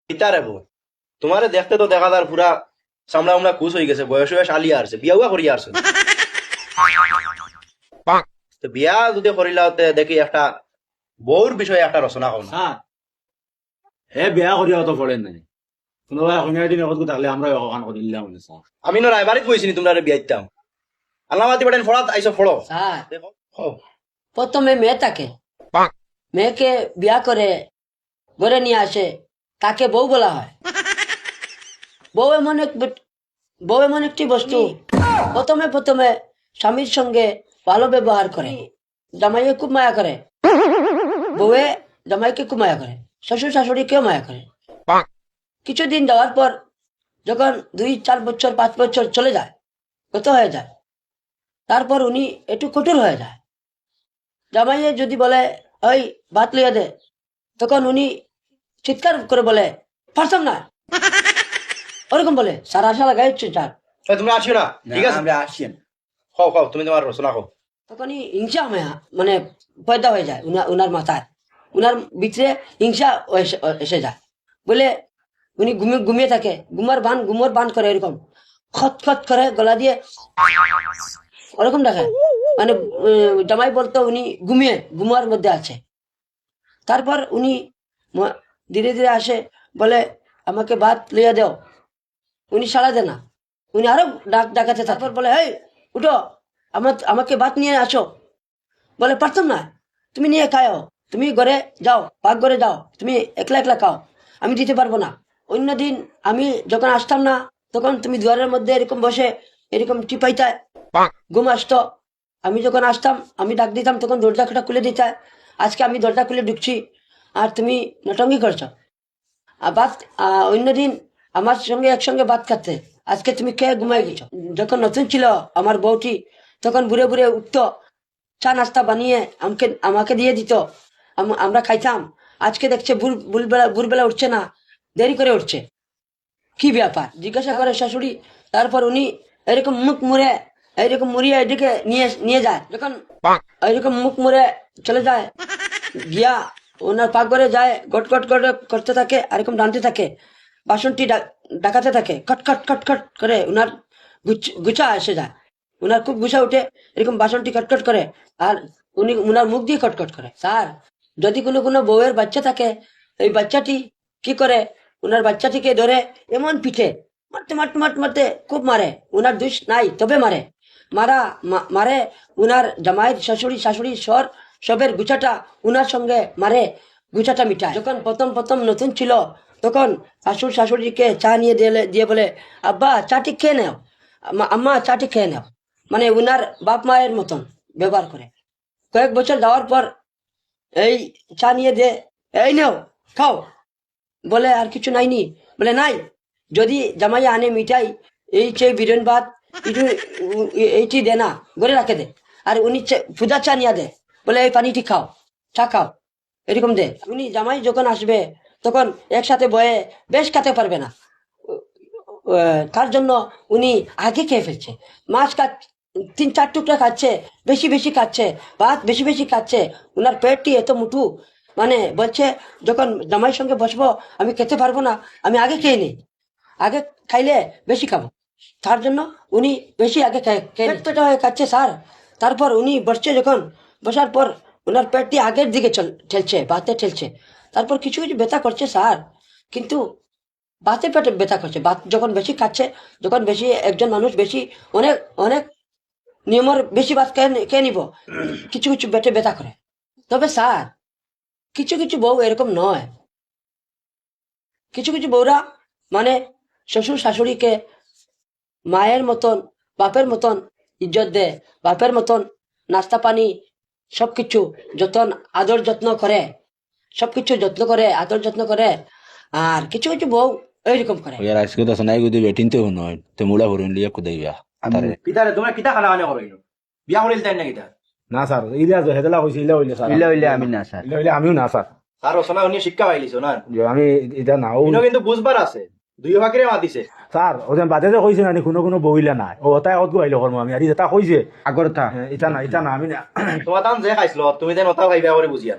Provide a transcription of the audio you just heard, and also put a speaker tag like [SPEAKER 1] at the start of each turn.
[SPEAKER 1] ইতারে বউ তোমারে দেখতে তো দেখা যার পুরা চামড়া উমড়া কুচ হয়ে গেছে, বয়স বয়স আলিয়া আসছে, বিয়া করিয়া আসছে। তো বিয়া যদি করিলা দেখি একটা বউর বিষয়ে একটা রচনা করো না।
[SPEAKER 2] স্যার হে বিয়া করিয়া তো পড়েন নাই কোনোবাই শুনিয়া দিন এখন থাকলে আমরা অকান করে দিলাম না স্যার।
[SPEAKER 1] আমি না রায়বাড়িত বইছিনি তোমরা বিয়া দিতাম আল্লাহ মাতি পাটেন ফড়াত আইসো ফড়ো
[SPEAKER 3] স্যার
[SPEAKER 1] দেখো হও।
[SPEAKER 3] প্রথমে মেয়ে থাকে, মেয়েকে বিয়া করে ঘরে নিয়ে আসে, তাকে বউ বলা হয়। বউ এমন একটি বস্তু, প্রথমে প্রথমে স্বামীর সঙ্গে ভালো ব্যবহার করে, জামাইকে খুব মায়া করে, বউয়ে জামাইকে খুব মায়া করে, শ্বশুর শাশুড়িকেও মায়া করে। কিছুদিন যাওয়ার পর যখন 2-4 বছর 5 বছর চলে যায়, কত হয়ে যায়, তারপর উনি একটু কঠোর হয়ে যায়। জামাইয়ে যদি বলে ওই ভাত লিয়ে দে, তখন উনি চিৎকার করে বলে পারতাম না, ওরকম বলে সারা আশা লাগাই চার।
[SPEAKER 1] এই, তোমরা আসিও না, ঠিক আছে?
[SPEAKER 2] আমরা আসেন
[SPEAKER 1] খাও খাও, তুমি তোমার রচনা খাও।
[SPEAKER 3] তখনই হিংসা মানে পয়দা হয়ে যায় উনার মাথায়, উনার ভিতরে হিংসা এসে যায়। বলে উনি ঘুমিয়ে থাকে, ঘুমোর বান করে, এরকম খত খত করে গলা দিয়ে ওরকম দেখে, মানে জামাই বলতো উনি ঘুমার মধ্যে আছে। তারপর উনি ধীরে ধীরে আসে, বলে আমাকে ভাত লিয়ে দাও, উনি সাড়া দেয় না, উনি আরো ডাকাতে। তারপর বলে এই উঠো, আমাকে ভাত নিয়ে আসো, বলে পারতাম না, তুমি নিয়ে খাও, তুমি ঘরে যাও, পাক ঘরে যাও, তুমি একলা একলা খাও, আমি দিতে পারবো না। অন্যদিন আমি যখন আসতাম না, তখন তুমি দুয়ারের মধ্যে এরকম বসে এরকম টিপাইতে, ঘুম আসতো। আমি যখন আসতাম, আমি ডাক দিতাম, তখন দরজাটা খুলে দিতে। আজকে আমি দরজা খুলে ঢুকছি আর তুমি নটঙ্গি করছো। ভাত অন্যদিন আমার সঙ্গে একসঙ্গে ভাত খাতে, আজকে তুমি খেয়ে ঘুমাই গেছো। যখন নতুন ছিল আমার বউটি, তখন বুড়ে বুড়ে উঠতো, চা নাস্তা বানিয়ে আমাকে দিয়ে দিত, আমরা খাইতাম। আজকে দেখছে ভোরবেলা উঠছে না, দেরি করে উঠছে, কি ব্যাপার জিজ্ঞাসা করে শাশুড়ি। তারপর উনি এরকম মুখ মুড়ে এইরকম মুড়িয়ে এদিকে নিয়ে যায়। যখন এইরকম মুখ মুড়ে চলে যায়, গিয়া ওনার পাকঘরে যায়, গট গট গট করতে থাকে, আর এরকম ডানতে থাকে, বাসনটি ডাকাতে থাকে, খটখট খটখট করে উনার গুছা এসে যায়, উনার খুব গুছা উঠে, এরকম বাসনটি খটখট করে, আর উনি উনার মুখ দিয়ে খটখট করে। স্যার যদি কোনো বউয়ের বাচ্চা থাকে, এই বাচ্চাটি কি করে, উনার বাচ্চাটিকে ধরে এমন পিঠে মারতে মারতে মারতে মারতে খুব মারে, উনার দোষ নাই তবে মারে উনার জামাইয়ের শাশুড়ি সবের গুছাটা উনার সঙ্গে মারে, গুছাটা মিটায়। যখন প্রথম নতুন ছিল, তখন শাশুড়িকে চা নিয়ে দিয়ে বলে আব্বা চাটি খেয়ে নাও, আম্মা চাটি খেয়ে নাও, মানে উনার বাপ মায়ের মতন ব্যবহার করে। কয়েক বছর যাওয়ার পর এই চা নিয়ে দে, এই নাও খাও, বলে আর কিছু নাইনি, বলে নাই, যদি জামাই আনে মিঠাই, এই চেয়ে বিরিয়ান ভাত এইটি দে না, গড়ে রাখে দে, আর উনি ফুজা চা নিয়ে দে, বলে এই পানিটি খাও, চা খাও, এরকম দে। উনি জামাই যখন আসবে, তখন একসাথে বয়ে বেশ খেতে পারবে না, তার জন্য উনি আগে খেয়ে ফেলছে, মাছ 3-4 টুকরা খাচ্ছে, বেশি খাচ্ছে, ভাত বেশি খাচ্ছে, উনার পেটটি এত মুঠু, মানে বলছে যখন জামাইয়ের সঙ্গে বসবো আমি খেতে পারবো না, আমি আগে খেয়ে নিই, আগে খাইলে বেশি খাবো, তার জন্য উনি বেশি আগে পেটটা হয়ে খাচ্ছে স্যার। তারপর উনি বসছে, যখন বসার পর ওনার পেটটি আগের দিকে ঠেলছে, বাতে ঠেলছে, তারপর কিছু ব্যথা করছে স্যার, কিন্তু বাতে পেটে ব্যথা করছে, ভাত যখন বেশি খাচ্ছে, যখন বেশি একজন মানুষ বেশি অনেক অনেক নিয়মের বেশি ভাত খেয়ে নিব, কিছু পেটে ব্যথা করে। তবে স্যার কিছু বউ এরকম নয়, কিছু বউরা মানে শ্বশুর শাশুড়িকে মায়ের মতন বাপের মতন ইজ্জত দেয়, বাপের মতন নাস্তা পানি সবকিছু যতন আদর যত্ন করে, সবকিছু যত্ন করে, আদর যত্ন করে। আর কিছু বউ এইরকম করে।
[SPEAKER 4] यार आजके तो सुनाई गुदी बेटिन ते हुनो ते मुड़ा भरून लिया कुदैया तारे
[SPEAKER 1] পিতারে তোমরা কিতা খানা খানে করো বিয়া করিল তাই না কিতা?
[SPEAKER 2] না স্যার ইলা হেদলা কইছি ইলা হইলে স্যার
[SPEAKER 5] ইলে হইলে আমি না স্যার
[SPEAKER 2] ইলা হইলে আমিও না স্যার
[SPEAKER 1] আর রচনা উনি শিক্ষা পাইলিছো না,
[SPEAKER 2] আমি এটা নাও
[SPEAKER 1] কিন্তু বুঝবার আছে, দুই ভাগেরে মাতিছে।
[SPEAKER 2] স্যার ওজন বাদে যে কইছে না কোনো বইলা নাই, ও তাই কত গাইলো করমু আমি, আর এটা কইছে
[SPEAKER 5] আগরতা
[SPEAKER 2] এটা না আমি না
[SPEAKER 1] তোমার তান যে খাইছিল তুমি দেন ওটা ভাইবা করে বুঝিয়া